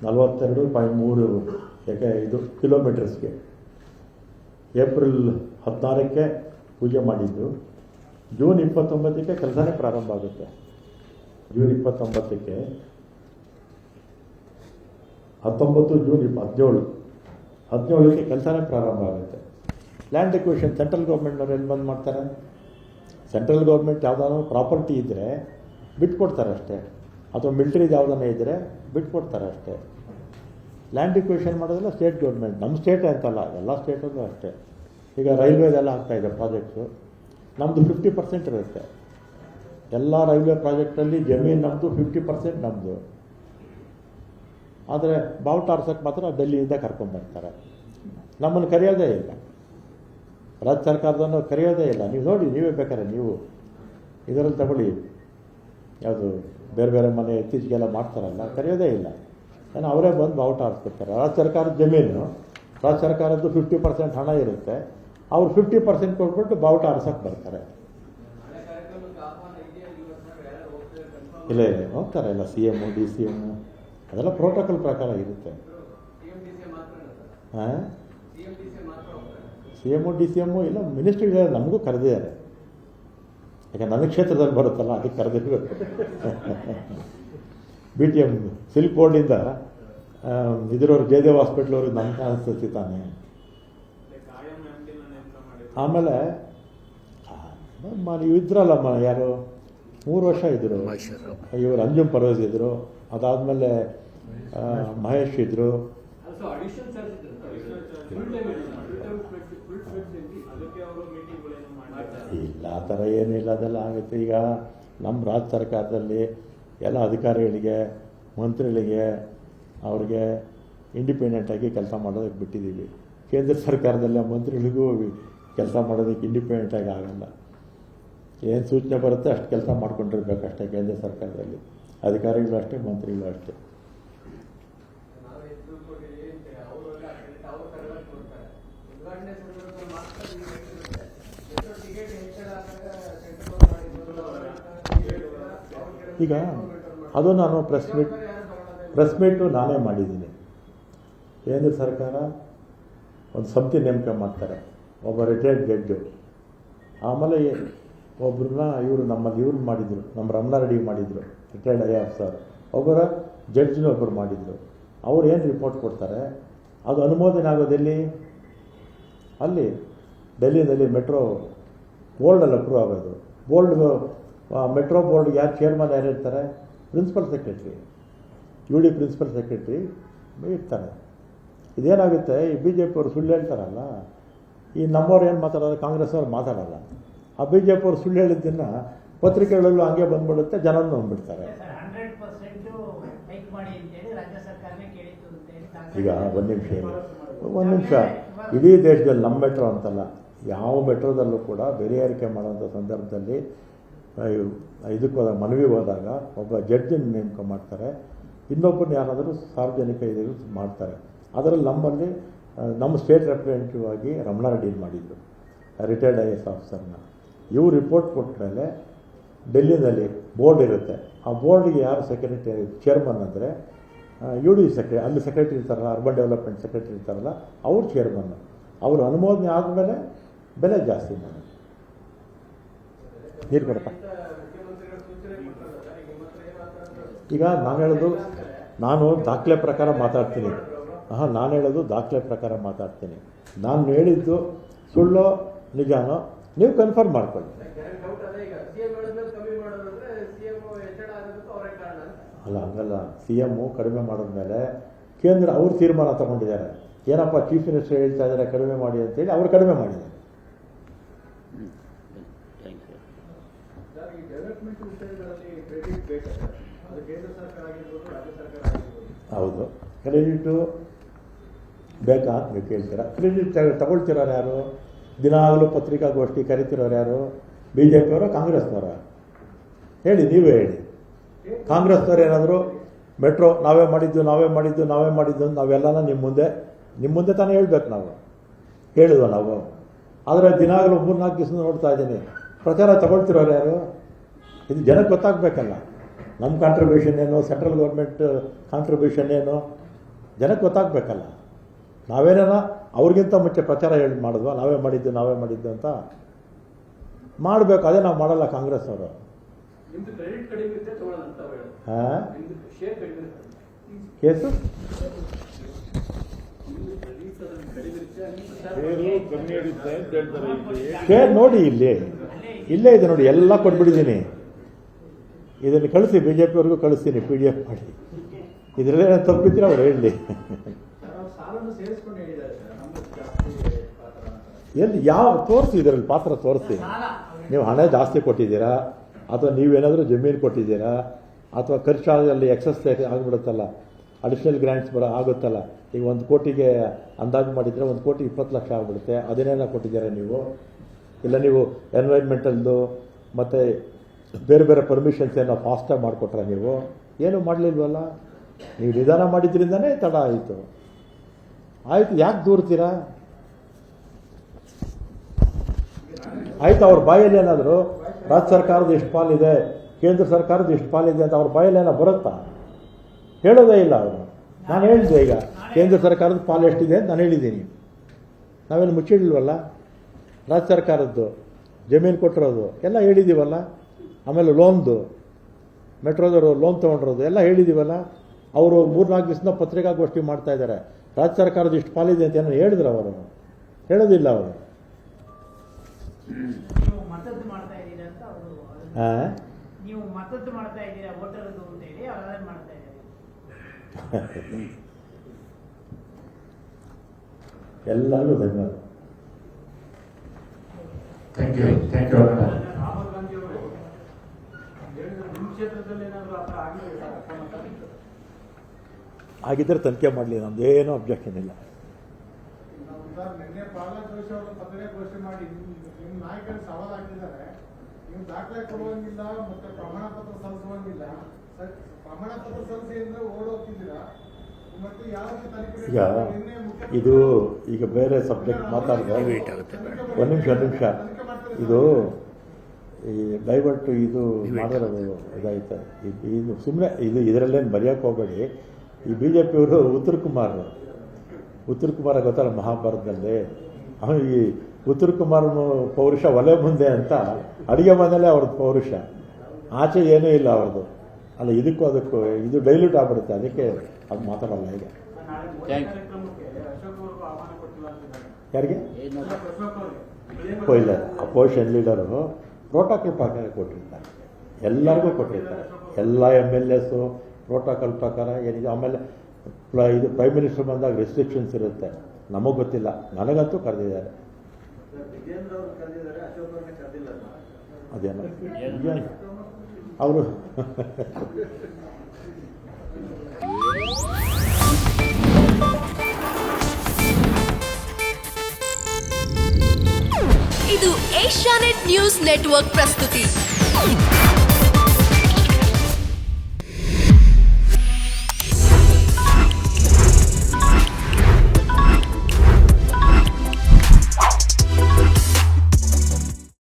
42.3 ಇದು ಕಿಲೋಮೀಟರ್ಸ್ಗೆ. ಏಪ್ರಿಲ್ 16ಕ್ಕೆ ಪೂಜೆ ಮಾಡಿದ್ದು, ಜೂನ್ 29ಕ್ಕೆ ಕೆಲಸನೇ ಪ್ರಾರಂಭ ಆಗುತ್ತೆ. ಜೂನ್ 29ಕ್ಕೆ 19 ಜೂನ್ 17ಕ್ಕೆ ಕೆಲಸನೇ ಪ್ರಾರಂಭ ಆಗುತ್ತೆ. ಲ್ಯಾಂಡ್ ಎಕ್ವಿಷನ್ ಸೆಂಟ್ರಲ್ ಗೌರ್ಮೆಂಟ್ನವ್ರು ಎಲ್ಲಿ ಬಂದು ಮಾಡ್ತಾರೆ? ಸೆಂಟ್ರಲ್ ಗೌರ್ಮೆಂಟ್ ಯಾವುದಾದ್ರು ಪ್ರಾಪರ್ಟಿ ಇದ್ದರೆ ಬಿಟ್ಕೊಡ್ತಾರೆ ಅಷ್ಟೇ, ಅಥವಾ ಮಿಲ್ಟ್ರಿದು ಯಾವುದನ್ನ ಇದ್ದರೆ ಬಿಟ್ಕೊಡ್ತಾರೆ ಅಷ್ಟೇ. ಲ್ಯಾಂಡ್ ಎಕ್ವಿಷನ್ ಮಾಡೋದಲ್ಲ ಸ್ಟೇಟ್ ಗೌರ್ಮೆಂಟ್, ನಮ್ಮ ಸ್ಟೇಟೇ ಅಂತಲ್ಲ, ಎಲ್ಲ ಸ್ಟೇಟಲ್ಲೂ ಅಷ್ಟೇ. ಈಗ ರೈಲ್ವೇದೆಲ್ಲ ಆಗ್ತಾಯಿದೆ ಪ್ರಾಜೆಕ್ಟ್ಸು, ನಮ್ಮದು 50% ಇರುತ್ತೆ. ಎಲ್ಲ ರೈಲ್ವೆ ಪ್ರಾಜೆಕ್ಟಲ್ಲಿ ಜಮೀನು ನಮ್ಮದು, 50% ನಮ್ಮದು. ಆದರೆ ಬಾವುಟ ಆರ್ಸೋಕ್ಕೆ ಮಾತ್ರ ಡೆಲ್ಲಿಯಿಂದ ಕರ್ಕೊಂಡ್ಬರ್ತಾರೆ, ನಮ್ಮನ್ನು ಕರೆಯೋದೇ ಇಲ್ಲ. ರಾಜ್ಯ ಸರ್ಕಾರದನ್ನು ಕರೆಯೋದೇ ಇಲ್ಲ. ನೀವು ನೋಡಿ, ನೀವೇ ಬೇಕಾದ್ರೆ ನೀವು ಇದರಲ್ಲಿ ತಗೊಳ್ಳಿ, ಯಾವುದು ಬೇರೆ ಬೇರೆ ಮನೆ ಇತ್ತೀಚೆಗೆಲ್ಲ ಮಾಡ್ತಾರಲ್ಲ, ಕರೆಯೋದೇ ಇಲ್ಲ. ಏನೋ ಅವರೇ ಬಂದು ಬಾವುಟ ಆರಿಸ್ಕೊಡ್ತಾರೆ. ರಾಜ್ಯ ಸರ್ಕಾರದ ಜಮೀನು, ರಾಜ್ಯ ಸರ್ಕಾರದ್ದು 50% ಹಣ ಇರುತ್ತೆ, ಅವ್ರು 50% ಕೊಟ್ಬಿಟ್ಟು ಬಾವುಟ ಆರಿಸೋಕ್ಕೆ ಬರ್ತಾರೆ. ಇಲ್ಲ ಹೋಗ್ತಾರೆ ಎಲ್ಲ, CM, DCM ಅದೆಲ್ಲ ಪ್ರೋಟೋಕಾಲ್ ಪ್ರಕಾರ ಇರುತ್ತೆ. ಹಾಂ, CM, DCM ಇಲ್ಲ, ಮಿನಿಸ್ಟ್ರಿಗೆ ನಮಗೂ ಕರೆದಿದ್ದಾರೆ. ಯಾಕೆ ನನ್ನ ಕ್ಷೇತ್ರದಲ್ಲಿ ಬರುತ್ತಲ್ಲ, ಅದಕ್ಕೆ ಕರೆದಿರ್ಬೇಕು. BTM ಸಿಲ್ಕ್ ಬೋರ್ಡಿಂದ ಇದರವ್ರು ಜಯದೇವ್ ಹಾಸ್ಪಿಟ್ಲ್ ಅವ್ರಿಗೆ ನನ್ನ ಅನಿಸ್ತೈತಿ ತಾನೆ. ಆಮೇಲೆ ಇದ್ರಲ್ಲಮ್ಮ ಯಾರು 3 ವರ್ಷ ಇದ್ದರು ಇವರು, ಅಂಜುಮ್ ಪರ್ವೇಜ್ ಇದ್ದರು, ಅದಾದಮೇಲೆ ಮಹೇಶ್ ಇದ್ದರು. ಇಲ್ಲ, ಆ ಥರ ಏನಿಲ್ಲ, ಅದೆಲ್ಲ ಆಗುತ್ತೆ. ಈಗ ನಮ್ಮ ರಾಜ್ಯ ಸರ್ಕಾರದಲ್ಲಿ ಎಲ್ಲ ಅಧಿಕಾರಿಗಳಿಗೆ, ಮಂತ್ರಿಗಳಿಗೆ, ಅವ್ರಿಗೆ ಇಂಡಿಪೆಂಡೆಂಟಾಗಿ ಕೆಲಸ ಮಾಡೋದಕ್ಕೆ ಬಿಟ್ಟಿದ್ದೀವಿ. ಕೇಂದ್ರ ಸರ್ಕಾರದಲ್ಲಿ ಮಂತ್ರಿಗಳಿಗೂ ಕೆಲಸ ಮಾಡೋದಕ್ಕೆ ಇಂಡಿಪೆಂಡೆಂಟಾಗಿ ಆಗಲ್ಲ. ಏನು ಸೂಚನೆ ಬರುತ್ತೆ ಅಷ್ಟು ಕೆಲಸ ಮಾಡ್ಕೊಂಡಿರ್ಬೇಕಷ್ಟೇ ಕೇಂದ್ರ ಸರ್ಕಾರದಲ್ಲಿ. ಅಧಿಕಾರಿಗಳು ಅಷ್ಟೇ, ಮಂತ್ರಿಗಳು ಅಷ್ಟೇ. ಈಗ ಅದು ನಾನು ಪ್ರೆಸ್ ಮೀಟು ನಾನೇ ಮಾಡಿದ್ದೀನಿ. ಕೇಂದ್ರ ಸರ್ಕಾರ ಒಂದು ಸಮಿತಿ ನೇಮಕ ಮಾಡ್ತಾರೆ, ಒಬ್ಬ ರಿಟೈರ್ಡ್ ಜಡ್ಜು. ಆಮೇಲೆ ಒಬ್ಬರನ್ನ ಇವ್ರು ಮಾಡಿದರು, ನಮ್ಮ ರಮಣಾರೆಡ್ಡಿ ಮಾಡಿದರು, ರಿಟೈರ್ಡ್ IAS. ಒಬ್ಬರ ಜಡ್ಜ್ನ ಒಬ್ಬರು ಮಾಡಿದರು. ಅವ್ರು ಏನು ರಿಪೋರ್ಟ್ ಕೊಡ್ತಾರೆ ಅದು ಅನುಮೋದನೆ ಆಗೋದೆಲ್ಲಿ? ಅಲ್ಲಿ ಡೆಲ್ಲಿನಲ್ಲಿ ಮೆಟ್ರೋ ಬೋರ್ಡಲ್ಲಿ ಅಪ್ರೂವ್ ಆಗೋದು. ಮೆಟ್ರೋ ಬೋರ್ಡ್ಗೆ ಯಾರು ಚೇರ್ಮನ್ ಯಾರು ಇರ್ತಾರೆ? Principal secretary, UD principal secretary ಇರ್ತಾರೆ. ಇದೇನಾಗುತ್ತೆ, ಈ BJP ಅವರು ಸುಳ್ಳು ಹೇಳ್ತಾರಲ್ಲ, ಈ ನಮ್ಮವ್ರು ಏನು ಮಾತಾಡೋದು, ಕಾಂಗ್ರೆಸ್ ಅವ್ರು ಮಾತಾಡಲ್ಲ. ಆ BJP ಅವರು ಸುಳ್ಳು ಹೇಳಿದ್ದನ್ನು ಪತ್ರಿಕೆಗಳಲ್ಲೂ ಹಂಗೆ ಬಂದ್ಬಿಡುತ್ತೆ, ಜನನೂ ಬಂದ್ಬಿಡ್ತಾರೆ. ಈಗ ಒಂದು ನಿಮಿಷ, ಇಡೀ ದೇಶದಲ್ಲಿ ನಮ್ಮ ಮೆಟ್ರೋ ಅಂತಲ್ಲ, ಯಾವ ಮೆಟ್ರೋದಲ್ಲೂ ಕೂಡ ಬೆಲೆ ಏರಿಕೆ ಮಾಡುವಂಥ ಸಂದರ್ಭದಲ್ಲಿ ಇದಕ್ಕೆ ಮನವಿ ಹೋದಾಗ ಒಬ್ಬ ಜಡ್ಜನ್ನು ನೇಮಕ ಮಾಡ್ತಾರೆ, ಇನ್ನೊಬ್ಬರನ್ನ ಯಾರಾದರೂ ಸಾರ್ವಜನಿಕ ಇದು ಮಾಡ್ತಾರೆ. ಅದರಲ್ಲಿ ನಮ್ಮಲ್ಲಿ ನಮ್ಮ ಸ್ಟೇಟ್ ರೆಪ್ರೆಸೆಂಟೇಟಿವ್ ಆಗಿ ರಮಣಾರೆಡ್ಡಿ ಮಾಡಿದ್ರು, ರಿಟೈರ್ಡ್ IAS ಆಫೀಸರ್ನ. ಇವ್ರು ರಿಪೋರ್ಟ್ ಕೊಟ್ಟ ಮೇಲೆ ಡೆಲ್ಲಿನಲ್ಲಿ ಬೋರ್ಡ್ ಇರುತ್ತೆ, ಆ ಬೋರ್ಡ್ಗೆ ಯಾರು ಸೆಕ್ರೆಟರಿ ಚೇರ್ಮನ್ ಅಂದರೆ UD ಅಲ್ಲಿ ಸೆಕ್ರೆಟರಿ ಇರ್ತಾರಲ್ಲ, ಅರ್ಬನ್ ಡೆವಲಪ್ಮೆಂಟ್ ಸೆಕ್ರೆಟರಿ ಇರ್ತಾರಲ್ಲ, ಅವ್ರು ಚೇರ್ಮನ್ನು. ಅವರು ಅನುಮೋದನೆ ಆದಮೇಲೆ ಬೆಲೆ ಜಾಸ್ತಿ ಮಾಡಿ ನೀರು ಕೊಡಪ್ಪ. ಈಗ ನಾನು ದಾಖಲೆ ಪ್ರಕಾರ ಮಾತಾಡ್ತೀನಿ. ನಾನು ಹೇಳೋದು ದಾಖಲೆ ಪ್ರಕಾರ ಮಾತಾಡ್ತೀನಿ. ನಾನು ಹೇಳಿದ್ದು ಸುಳ್ಳೋ ನಿಜಾನೋ ನೀವು ಕನ್ಫರ್ಮ್ ಮಾಡ್ಕೊಳ್ಳಿ. ಅಲ್ಲ, ಹಂಗಲ್ಲ. CM ಕಡಿಮೆ ಮಾಡಿದ್ಮೇಲೆ ಕೇಂದ್ರ ಅವ್ರು ತೀರ್ಮಾನ ತಗೊಂಡಿದ್ದಾರೆ. ಏನಪ್ಪ ಚೀಫ್ ಮಿನಿಸ್ಟರ್ ಹೇಳ್ತಾ ಇದ್ದಾರೆ ಕಡಿಮೆ ಮಾಡಿ ಅಂತೇಳಿ ಅವ್ರು ಕಡಿಮೆ ಮಾಡಿದ್ದಾರೆ. ಹೌದು, ಕ್ರೆಡಿಟು ಬೇಕಾ ಅಂತ ನೀವು ಕೇಳ್ತೀರಾ. ಕ್ರೆಡಿಟ್ ತಗೊಳ್ತಿರೋರು ಯಾರು? ದಿನಾಗಲೂ ಪತ್ರಿಕಾಗೋಷ್ಠಿ ಕರಿತಿರೋರು ಯಾರು? BJP ಅವರ, ಕಾಂಗ್ರೆಸ್ನವರ? ಹೇಳಿ, ನೀವೇ ಹೇಳಿ. ಕಾಂಗ್ರೆಸ್ನವ್ರು ಏನಾದರೂ ಮೆಟ್ರೋ ನಾವೇ ಮಾಡಿದ್ದು ನಾವೆಲ್ಲನ ನಿಮ್ಮ ಮುಂದೆ ತಾನೇ ಹೇಳ್ಬೇಕು. ನಾವು ಹೇಳಿದ್ವ ನಾವು? ಆದರೆ ದಿನಾಗಲೂ 3-4 ದಿವಸ ನೋಡ್ತಾ ಇದ್ದೀನಿ, ಪ್ರಚಾರ ತಗೊಳ್ತಿರೋರು ಯಾರು? ಇದು ಜನಕ್ಕೆ ಗೊತ್ತಾಗಬೇಕಲ್ಲ. ನಮ್ಮ ಕಾಂಟ್ರಿಬ್ಯೂಷನ್ ಏನು, ಸೆಂಟ್ರಲ್ ಗೌರ್ಮೆಂಟ್ ಕಾಂಟ್ರಿಬ್ಯೂಷನ್ ಏನು, ಜನಕ್ಕೆ ಗೊತ್ತಾಗಬೇಕಲ್ಲ. ನಾವೇನ ಅವ್ರಿಗಿಂತ ಮುಂಚೆ ಪ್ರಚಾರ ಹೇಳಿ ಮಾಡಿದ್ವಾ, ನಾವೇ ಮಾಡಿದ್ದು ಅಂತ ಮಾಡಬೇಕು. ಅದೇ ನಾವು ಮಾಡಲ್ಲ ಕಾಂಗ್ರೆಸ್ ಅವರು. ಹಾಂ, ಕೇಸು ಶೇರ್ ನೋಡಿ, ಇಲ್ಲೇ ಇದೆ ನೋಡಿ, ಎಲ್ಲ ಕೊಟ್ಬಿಟ್ಟಿದ್ದೀನಿ. ಇದನ್ನು ಕಳಿಸಿ, BJP ಅವ್ರಿಗೂ ಕಳಿಸ್ತೀನಿ PDF ಮಾಡಿ. ಇದರಲ್ಲೇ ತಪ್ಪಿದ್ರೆ ಅವ್ರು ಹೇಳಲಿ. ಎಲ್ಲಿ ಯಾವ ತೋರಿಸಿ, ಇದರಲ್ಲಿ ಪಾತ್ರ ತೋರಿಸಿ. ನೀವು ಹಣ ಜಾಸ್ತಿ ಕೊಟ್ಟಿದ್ದೀರಾ, ಅಥವಾ ನೀವೇನಾದರೂ ಜಮೀನು ಕೊಟ್ಟಿದ್ದೀರಾ, ಅಥವಾ ಖರ್ಚಾದಲ್ಲಿ ಎಕ್ಸಸ್ ಆಗಿಬಿಡುತ್ತಲ್ಲ, ಅಡಿಷನಲ್ ಗ್ರ್ಯಾಂಟ್ಸ್ ಆಗುತ್ತಲ್ಲ. ಈಗ 1 ಕೋಟಿಗೆ ಅಂದಾಜು ಮಾಡಿದರೆ 1 ಕೋಟಿ 20 ಲಕ್ಷ ಆಗಿಬಿಡುತ್ತೆ. ಅದನ್ನೇನ ಕೊಟ್ಟಿದ್ದೀರಾ ನೀವು? ಇಲ್ಲ ನೀವು ಎನ್ವೈರ್ಮೆಂಟಲ್ದು ಮತ್ತು ಬೇರೆ ಬೇರೆ ಪರ್ಮಿಷನ್ಸ್ ಏನೋ ಫಾಸ್ಟಾಗಿ ಮಾಡಿಕೊಟ್ರೆ ನೀವು? ಏನೂ ಮಾಡಲಿಲ್ವಲ್ಲ. ನೀವು ನಿಧಾನ ಮಾಡಿದ್ರಿಂದನೇ ತಡ ಆಯಿತು. ಯಾಕೆ ದೂರ್ತೀರಾ? ಆಯಿತು, ಅವ್ರ ಬಾಯಲ್ಲಿ ಏನಾದರೂ ರಾಜ್ಯ ಸರ್ಕಾರದ ಎಷ್ಟು ಪಾಲಿದೆ, ಕೇಂದ್ರ ಸರ್ಕಾರದ ಎಷ್ಟು ಪಾಲಿದೆ ಅಂತ ಅವ್ರ ಬಾಯಲ್ಲಿ ಏನೋ ಬರುತ್ತಾ? ಹೇಳೋದೇ ಇಲ್ಲ ಅವರು. ನಾನು ಹೇಳಿದ್ದೆ, ಈಗ ಕೇಂದ್ರ ಸರ್ಕಾರದ ಪಾಲು ಎಷ್ಟಿದೆ ಅಂತ ನಾನು ಹೇಳಿದ್ದೀನಿ. ನಾವೇನು ಮುಚ್ಚಿಡಲ್ವಲ್ಲ. ರಾಜ್ಯ ಸರ್ಕಾರದ್ದು ಜಮೀನು ಕೊಟ್ಟಿರೋದು ಎಲ್ಲ ಹೇಳಿದ್ದೀವಲ್ಲ. ಆಮೇಲೆ ಲೋನ್ದು, ಮೆಟ್ರೋದವರು ಲೋನ್ ತೊಗೊಂಡಿರೋದು ಎಲ್ಲ ಹೇಳಿದ್ದೀವಲ್ಲ. ಅವರು 3-4 ದಿವಸದ ಪತ್ರಿಕಾಗೋಷ್ಠಿ ಮಾಡ್ತಾ ಇದ್ದಾರೆ. ರಾಜ್ಯ ಸರ್ಕಾರದ ಇಷ್ಟು ಪಾಲಿದೆ ಅಂತ ಏನೋ ಹೇಳಿದ್ರು ಅವರು? ಹೇಳೋದಿಲ್ಲ ಅವರು. ಎಲ್ಲರಿಗೂ ಧನ್ಯವಾದ. Thank you. ರಾಹುಲ್ ಗಾಂಧಿ ಅವರು ನಿಮ್ಮ ಕ್ಷೇತ್ರದಲ್ಲಿ ಏನಾದರೂ ಆ ಥರ ಆಗಲಿಲ್ಲ? ಆಗಿದ್ದರೆ ತನಿಖೆ ಮಾಡಲಿ, ನಮ್ದೇನೂ ಅಬ್ಜೆಕ್ಷನ್ ಇಲ್ಲ. ನಿನ್ನೆ ಪ್ರಹ್ಲಾದ್ ಜೋಶಿ ಅವರು ಪತ್ರಿಕಾಗೋಷ್ಠಿ ಮಾಡಿ ನಿಮ್ಮ ನಾಯಕರಿಗೆ ಸವಾಲು ಹಾಕಿದ್ದಾರೆ. ನೀವು ದಾಖಲೆ ಕೊಡುವಂಗಿಲ್ಲ, ಮತ್ತೆ ಪ್ರಮಾಣ ಪತ್ರ ಸಲ್ಲಿಸುವಂಗಿಲ್ಲ. ಪ್ರಮಾಣ ಪತ್ರ ಸಲ್ಲಿಸಿ ಅಂದ್ರೆ ಓಡೋಗ್ತಿದ್ದೀರಾ. ಮತ್ತೆ ಯಾವ ಈಗ ಇದು ಈಗ ಬೇರೆ ಸಬ್ಜೆಕ್ಟ್ ಮಾತಾಡಿದ್ರೆ ಒಂದು ನಿಮಿಷ ಇದು ಈ ಡೈವರ್ಟ್ ಇದು ಮಾಡಿರೋದು ಇದಾಯ್ತು. ಇದು ಸುಮ್ಮನೆ ಇದರಲ್ಲೇನು ಬರೆಯೋಕ್ಕೆ ಹೋಗಬೇಡಿ. ಈ BJP ಅವರು ಉತ್ತರ ಕುಮಾರ ಗೊತ್ತಲ್ಲ, ಮಹಾಭಾರತದಲ್ಲಿ ಈ ಉತ್ತರ ಕುಮಾರನ ಪೌರುಷ ಒಲೆ ಮುಂದೆ ಅಂತ, ಅಡುಗೆ ಮನೆಯಲ್ಲೇ ಅವ್ರದ್ದು ಪೌರುಷ, ಆಚೆ ಏನೂ ಇಲ್ಲ ಅವ್ರದ್ದು. ಅಲ್ಲ, ಇದಕ್ಕೂ ಅದಕ್ಕೂ ಇದು ಡೈಲ್ಯೂಟ್ ಆಗ್ಬಿಡುತ್ತೆ. ಅದಕ್ಕೆ ಅದು ಮಾತಾಡಲ್ಲ. ಈಗ ಯಾರಿಗೆ ಇಲ್ಲ, ಅಪೋಸಿಷನ್ ಲೀಡರು ಪ್ರೋಟೋಕಾಲ್ ಪ್ರಕಾರ ಕೊಟ್ಟಿರ್ತಾರೆ, ಎಲ್ಲರಿಗೂ ಕೊಟ್ಟಿರ್ತಾರೆ. ಎಲ್ಲ MLAs ಪ್ರೋಟೋಕಾಲ್ ಪ್ರಕಾರ ಏನಿದೆ. ಆಮೇಲೆ ಇದು ಪ್ರೈಮ್ ಮಿನಿಸ್ಟರ್ ಬಂದಾಗ ರೆಸ್ಟ್ರಿಕ್ಷನ್ಸ್ ಇರುತ್ತೆ. ನಮಗೆ ಗೊತ್ತಿಲ್ಲ, ನನಗಂತೂ ಕರೆದಿದ್ದಾರೆ. ಅದೇನೋ ಅವರು ಇದು ಏಷ್ಯಾನೆಟ್ ನ್ಯೂಸ್ ನೆಟ್ವರ್ಕ್ ಪ್ರಸ್ತುತಿ.